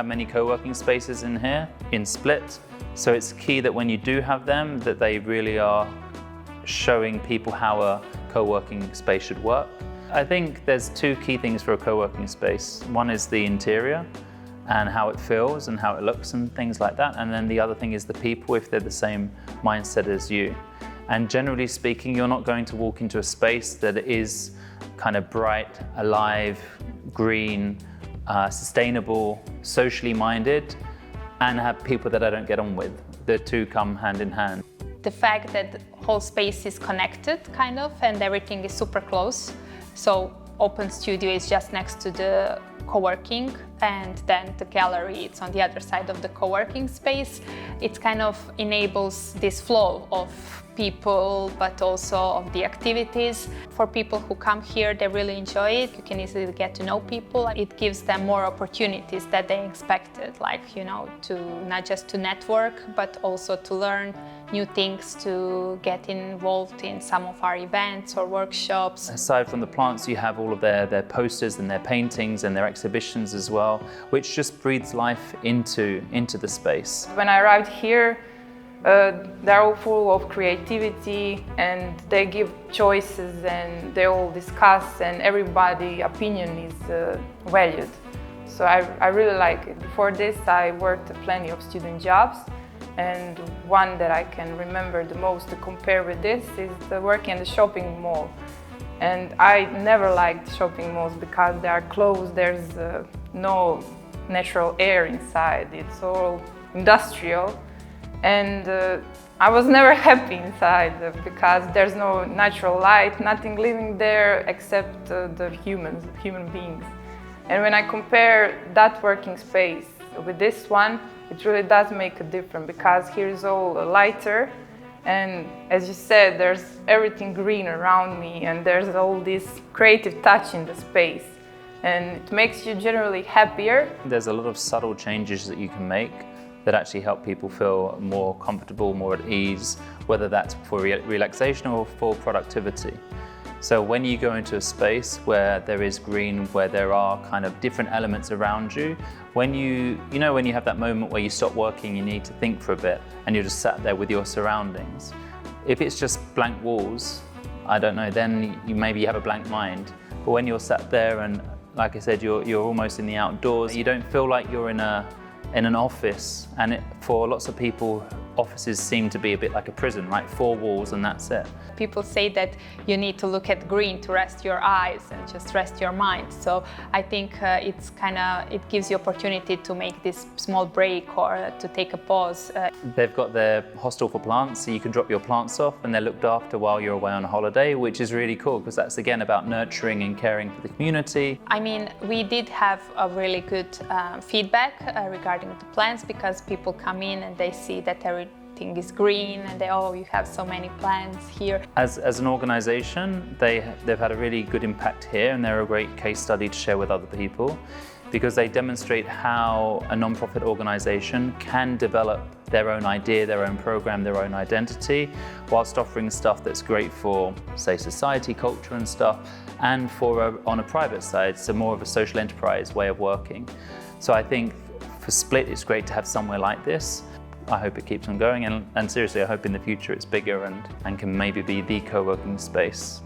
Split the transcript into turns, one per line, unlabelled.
have many co-working spaces in here, in Split. So it's key that when you do have them, that they really are showing people how a co-working space should work. I think there's two key things for a co-working space. One is the interior and how it feels and how it looks and things like that. And then the other thing is the people, if they're the same mindset as you. And generally speaking, you're not going to walk into a space that is kind of bright, alive, green, sustainable, socially minded, and have people that I don't get on with. The two come hand in hand.
The fact that the whole space is connected, kind of, and everything is super close. So open studio is just next to the co-working, and then the gallery, it's on the other side of the co-working space. It kind of enables this flow of people, but also of the activities. For people who come here, they really enjoy it. You can easily get to know people. It gives them more opportunities that they expected, like, you know, to not just to network, but also to learn new things, to get involved in some of our events or workshops.
Aside from the plants, you have all of their posters and their paintings and their exhibitions as well, which just breathes life into the space.
When I arrived here, they're all full of creativity, and they give choices, and they all discuss, and everybody's opinion is valued. So I really like it. Before this, I worked plenty of student jobs, and one that I can remember the most to compare with this is the working in the shopping mall. And I never liked shopping malls because they are closed, there's no natural air inside, it's all industrial. And I was never happy inside because there's no natural light, nothing living there except the human beings. And when I compare that working space with this one, it really does make a difference because here is all lighter, and as you said, there's everything green around me, and there's all this creative touch in the space, and it makes you generally happier.
There's a lot of subtle changes that you can make that actually help people feel more comfortable, more at ease, whether that's for relaxation or for productivity. So when you go into a space where there is green, where there are kind of different elements around you, when you have that moment where you stop working, you need to think for a bit, and you're just sat there with your surroundings. If it's just blank walls, I don't know, then maybe you have a blank mind. But when you're sat there and, like I said, you're almost in the outdoors, you don't feel like you're in an office, and for lots of people, offices seem to be a bit like a prison, right? 4 walls and that's it.
People say that you need to look at green to rest your eyes and just rest your mind. So I think it gives you opportunity to make this small break or to take a pause.
They've got their hostel for plants, so you can drop your plants off and they're looked after while you're away on a holiday, which is really cool because that's again about nurturing and caring for the community.
I mean, we did have a really good feedback regarding the plants because people come in and they see that everything is green and you have so many plants here.
As an organization, they've had a really good impact here, and they're a great case study to share with other people because they demonstrate how a non-profit organization can develop their own idea, their own program, their own identity, whilst offering stuff that's great for, say, society, culture and stuff, and on a private side, so more of a social enterprise way of working. So I think for Split, it's great to have somewhere like this. I hope it keeps on going, and seriously, I hope in the future it's bigger and can maybe be the co-working space.